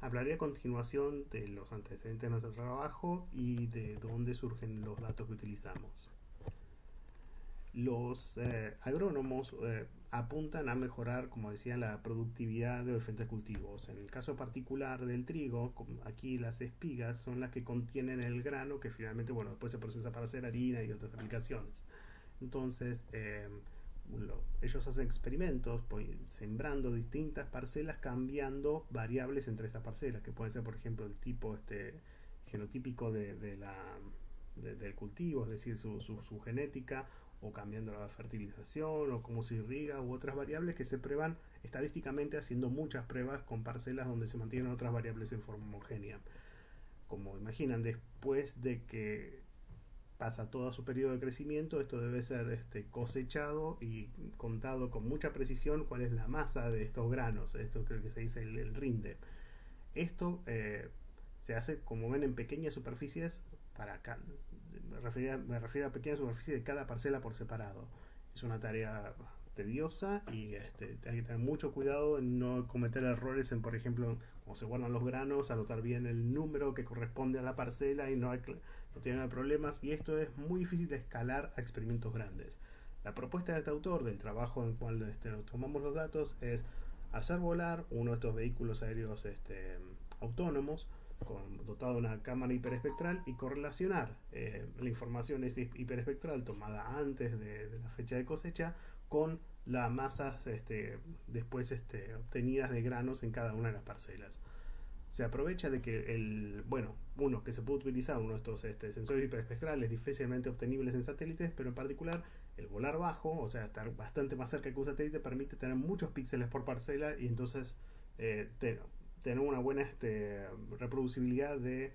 Hablaré a continuación de los antecedentes de nuestro trabajo y de dónde surgen los datos que utilizamos. Los agrónomos apuntan a mejorar, como decía, la productividad de los diferentes cultivos. En el caso particular del trigo, aquí las espigas son las que contienen el grano que finalmente, bueno, después se procesa para hacer harina y otras aplicaciones. Entonces, ellos hacen experimentos sembrando distintas parcelas, cambiando variables entre estas parcelas, que pueden ser, por ejemplo, el tipo genotípico del cultivo, es decir, su genética, o cambiando la fertilización, o cómo se irriga, u otras variables que se prueban estadísticamente haciendo muchas pruebas con parcelas donde se mantienen otras variables en forma homogénea. Como imaginan, después de que pasa todo su periodo de crecimiento, esto debe ser cosechado y contado con mucha precisión cuál es la masa de estos granos. Esto creo que se dice el rinde. Esto se hace, como ven, en pequeñas superficies. Me refiero a pequeñas superficies de cada parcela por separado. Es una tarea tediosa y hay que tener mucho cuidado en no cometer errores en, por ejemplo, como se guardan los granos, anotar bien el número que corresponde a la parcela y no tener problemas. Y esto es muy difícil de escalar a experimentos grandes. La propuesta de este autor, del trabajo en el cual tomamos los datos, es hacer volar uno de estos vehículos aéreos autónomos dotado de una cámara hiperespectral y correlacionar la información hiperespectral tomada antes de la fecha de cosecha con las masas después obtenidas de granos en cada una de las parcelas. Se aprovecha de que que se puede utilizar uno de estos sensores hiperespectrales difícilmente obtenibles en satélites, pero en particular el volar bajo, o sea, estar bastante más cerca que un satélite, permite tener muchos píxeles por parcela y entonces tener una buena reproducibilidad de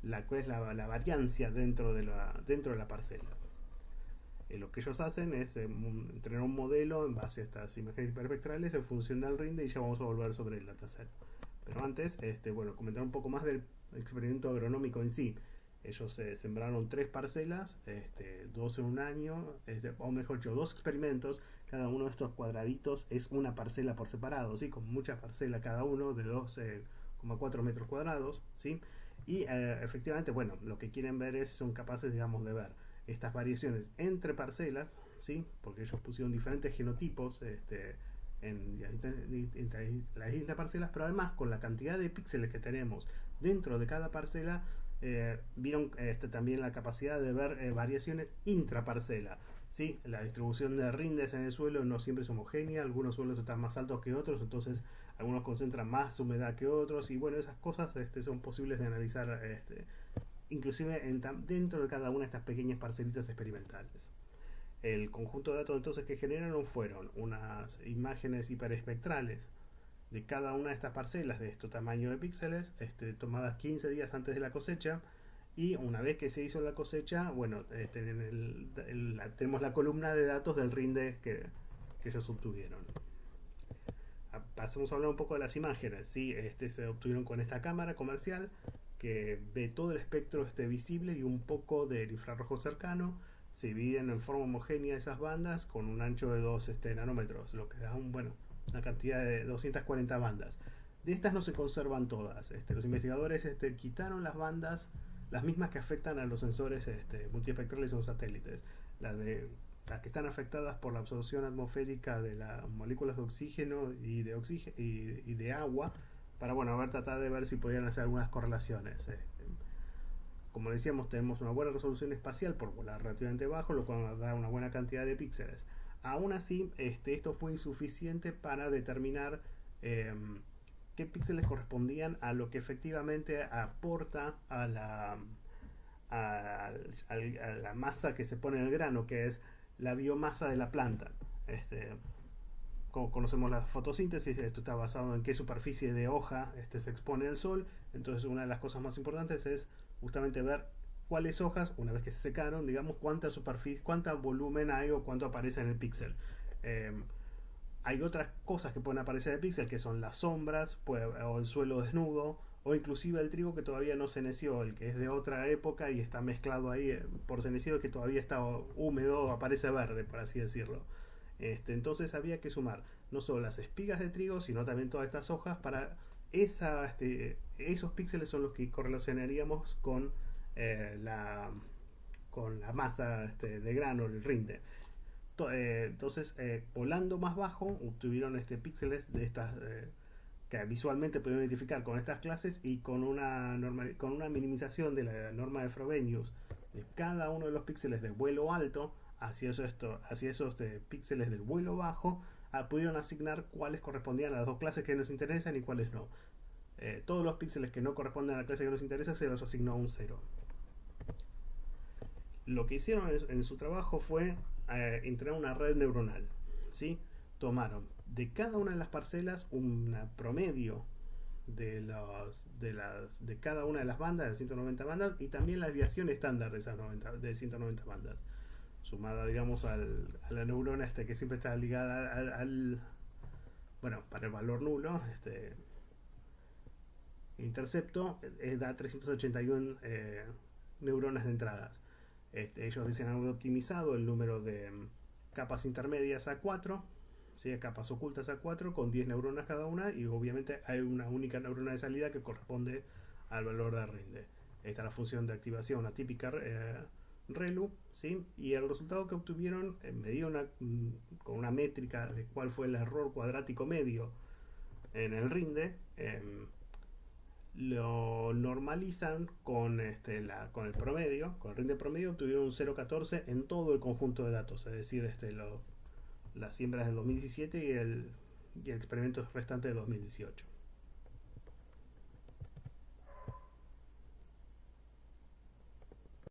la variancia dentro de la parcela. Lo que ellos hacen es entrenar un modelo en base a estas imágenes hiperespectrales en función del rinde, y ya vamos a volver sobre el dataset. Pero antes, comentar un poco más del experimento agronómico en sí. Ellos sembraron 3 parcelas, dos en un año, o mejor dicho, 2 experimentos. Cada uno de estos cuadraditos es una parcela por separado, ¿sí? Con mucha parcela cada uno de 2,4 metros cuadrados, ¿sí? Y efectivamente, bueno, lo que quieren ver son capaces, digamos, de ver estas variaciones entre parcelas, ¿sí? Porque ellos pusieron diferentes genotipos entre las distintas parcelas, pero además con la cantidad de píxeles que tenemos dentro de cada parcela, vieron también la capacidad de ver variaciones intraparcela. ¿Sí? La distribución de rindes en el suelo no siempre es homogénea, algunos suelos están más altos que otros, entonces algunos concentran más humedad que otros, y bueno, esas cosas son posibles de analizar inclusive dentro de cada una de estas pequeñas parcelitas experimentales. El conjunto de datos entonces que generaron fueron unas imágenes hiperespectrales de cada una de estas parcelas de este tamaño de píxeles, tomadas 15 días antes de la cosecha. Y una vez que se hizo la cosecha, bueno, tenemos la columna de datos del rinde que ellos obtuvieron. Pasemos a hablar un poco de las imágenes. ¿Sí? Se obtuvieron con esta cámara comercial que ve todo el espectro visible y un poco del infrarrojo cercano. Se dividen en forma homogénea esas bandas con un ancho de 2 nanómetros, lo que da una cantidad de 240 bandas. De estas no se conservan todas. Los investigadores quitaron las bandas, las mismas que afectan a los sensores multiespectrales o satélites. Las que están afectadas por la absorción atmosférica de las moléculas de oxígeno y de agua, para tratar de ver si podían hacer algunas correlaciones. Como decíamos, tenemos una buena resolución espacial por volar relativamente bajo, lo cual nos da una buena cantidad de píxeles. Aún así, esto fue insuficiente para determinar qué píxeles correspondían a lo que efectivamente aporta a la masa que se pone en el grano, que es la biomasa de la planta. Como conocemos la fotosíntesis, esto está basado en qué superficie de hoja se expone al sol. Entonces, una de las cosas más importantes es justamente ver cuáles hojas, una vez que se secaron, digamos, cuánta superficie, cuánto volumen hay o cuánto aparece en el píxel. Hay otras cosas que pueden aparecer en el píxel, que son las sombras, o el suelo desnudo, o inclusive el trigo que todavía no ceneció, el que es de otra época y está mezclado ahí por cenecido, que todavía está húmedo, aparece verde, por así decirlo. Entonces había que sumar no solo las espigas de trigo, sino también todas estas hojas para esos píxeles son los que correlacionaríamos con la masa de grano, el rinde. Entonces, volando más bajo, obtuvieron píxeles de estas que visualmente pudieron identificar con estas clases y con una minimización de la norma de Frobenius de cada uno de los píxeles de vuelo alto hacia esos píxeles del vuelo bajo, pudieron asignar cuáles correspondían a las dos clases que nos interesan y cuáles no. Todos los píxeles que no corresponden a la clase que nos interesa se los asignó a un 0. Lo que hicieron en su trabajo fue entrenar una red neuronal, ¿sí? Tomaron de cada una de las parcelas un promedio de cada una de las bandas, de 190 bandas, y también la desviación estándar de 190 bandas, sumada, digamos, a la neurona que siempre está ligada bueno, para el valor nulo, intercepto, da 381 neuronas de entradas. Ellos dicen han optimizado el número de capas intermedias a 4, ¿sí? Capas ocultas a 4, con 10 neuronas cada una, y obviamente hay una única neurona de salida que corresponde al valor de rinde. Esta es la función de activación, la típica ReLU, ¿sí? Y el resultado que obtuvieron, medido con una métrica de cuál fue el error cuadrático medio en el rinde, lo normalizan con el promedio, con el rinde promedio obtuvieron un 0,14 en todo el conjunto de datos, es decir, las siembras del 2017 y el experimento restante de 2018.